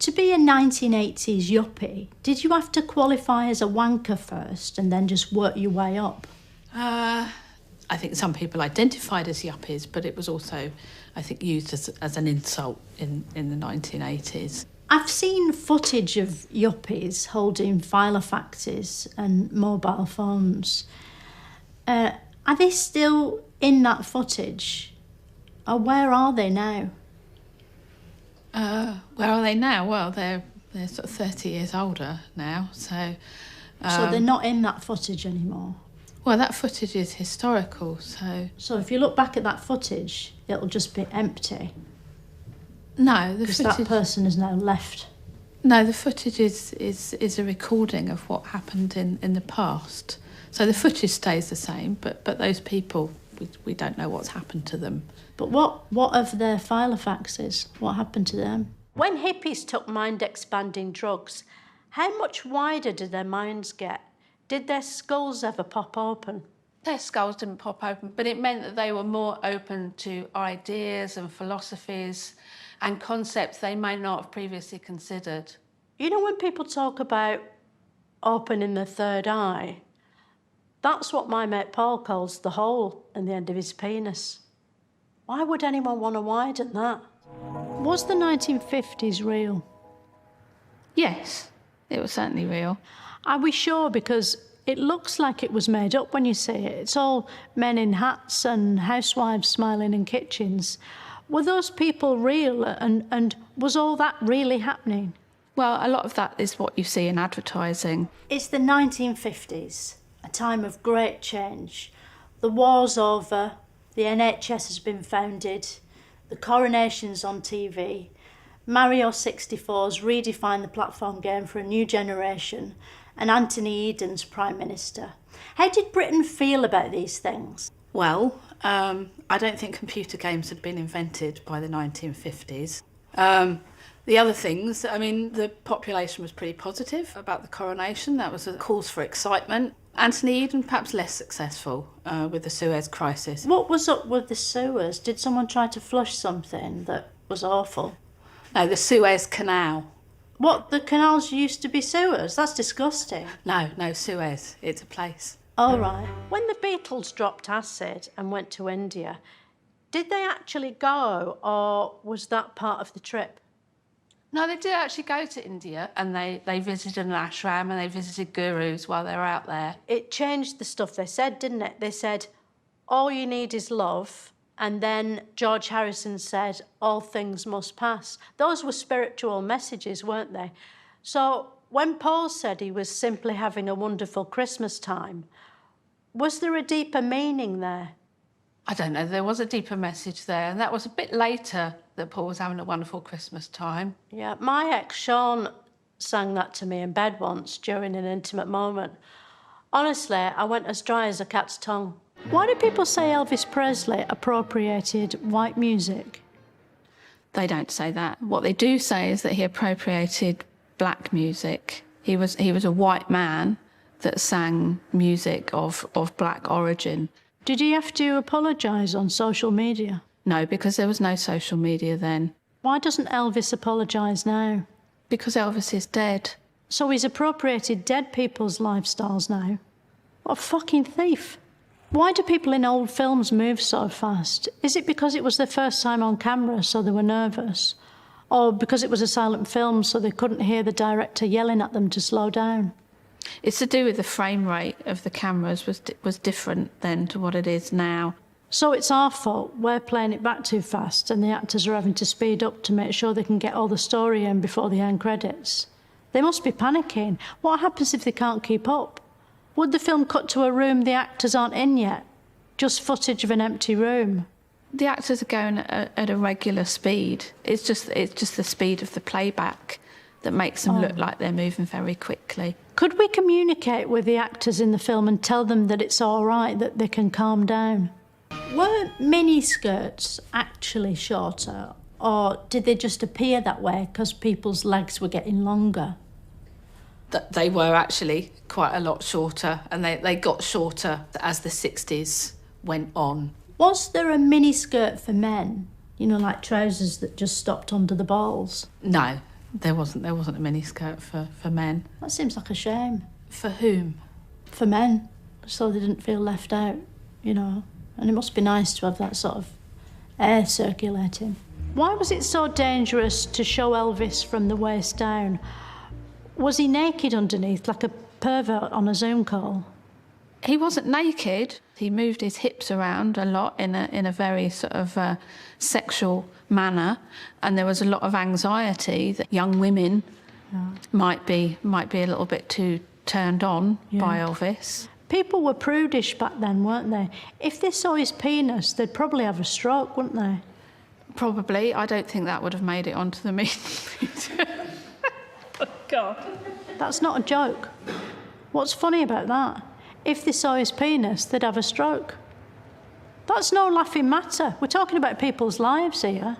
To be a 1980s yuppie, did you have to qualify as a wanker first and then just work your way up? I think some people identified as yuppies, but it was also, I think, used as an insult in the 1980s. I've seen footage of yuppies holding filofaxes and mobile phones. Are they still in that footage? Or where are they now? Where are they now? Well, they're sort of 30 years older now, so... So they're not in that footage anymore? Well, that footage is historical, so... So if you look back at that footage, it'll just be empty? No, the footage... Because that person has now left? No, the footage is a recording of what happened in the past. So the footage stays the same, but those people, we don't know what's happened to them. But what of their filofaxes? What happened to them? When hippies took mind-expanding drugs, how much wider did their minds get? Did their skulls ever pop open? Their skulls didn't pop open, but it meant that they were more open to ideas and philosophies and concepts they may not have previously considered. You know, when people talk about opening the third eye, that's what my mate Paul calls the hole in the end of his penis. Why would anyone want to widen that? Was the 1950s real? Yes, it was certainly real. Are we sure? Because it looks like it was made up when you see it. It's all men in hats and housewives smiling in kitchens. Were those people real, and was all that really happening? Well, a lot of that is what you see in advertising. It's the 1950s, a time of great change. The war's over, the NHS has been founded, the coronation's on TV, Mario 64's redefined the platform game for a new generation, and Anthony Eden's Prime Minister. How did Britain feel about these things? Well, I don't think computer games had been invented by the 1950s. The other things, I mean, the population was pretty positive about the coronation. That was a cause for excitement. Anthony Eden, perhaps less successful with the Suez Crisis. What was up with the sewers? Did someone try to flush something that was awful? No, the Suez Canal. What, the canals used to be sewers? That's disgusting. No, Suez. It's a place. All right. When the Beatles dropped acid and went to India, did they actually go, or was that part of the trip? No, they did actually go to India, and they visited an ashram and they visited gurus while they were out there. It changed the stuff they said, didn't it? They said, all you need is love, and then George Harrison said, all things must pass. Those were spiritual messages, weren't they? So when Paul said he was simply having a wonderful Christmas time, was there a deeper meaning there? I don't know, there was a deeper message there, and that was a bit later that Paul was having a wonderful Christmas time. Yeah, my ex, Sean, sang that to me in bed once during an intimate moment. Honestly, I went as dry as a cat's tongue. Why do people say Elvis Presley appropriated white music? They don't say that. What they do say is that he appropriated black music. He was a white man that sang music of black origin. Did he have to apologise on social media? No, because there was no social media then. Why doesn't Elvis apologise now? Because Elvis is dead. So he's appropriated dead people's lifestyles now? What a fucking thief. Why do people in old films move so fast? Is it because it was their first time on camera, so they were nervous? Or because it was a silent film, so they couldn't hear the director yelling at them to slow down? It's to do with the frame rate of the cameras was different then to what it is now. So it's our fault. We're playing it back too fast and the actors are having to speed up to make sure they can get all the story in before the end credits. They must be panicking. What happens if they can't keep up? Would the film cut to a room the actors aren't in yet? Just footage of an empty room? The actors are going at a regular speed. It's just the speed of the playback that makes them look like they're moving very quickly. Could we communicate with the actors in the film and tell them that it's all right, that they can calm down? Were miniskirts actually shorter, or did they just appear that way because people's legs were getting longer? They were actually quite a lot shorter, and they got shorter as the 60s went on. Was there a miniskirt for men? You know, like trousers that just stopped under the balls? No, There wasn't a miniskirt for men. That seems like a shame. For whom? For men, so they didn't feel left out, you know. And it must be nice to have that sort of air circulating. Why was it so dangerous to show Elvis from the waist down? Was he naked underneath, like a pervert on a Zoom call? He wasn't naked. He moved his hips around a lot in a very sort of sexual manner, and there was a lot of anxiety that young women might be a little bit too turned on by Elvis. People were prudish back then, weren't they? If they saw his penis, they'd probably have a stroke, wouldn't they? Probably. I don't think that would have made it onto the media. Oh, God. That's not a joke. What's funny about that? If they saw his penis, they'd have a stroke. That's no laughing matter. We're talking about people's lives here.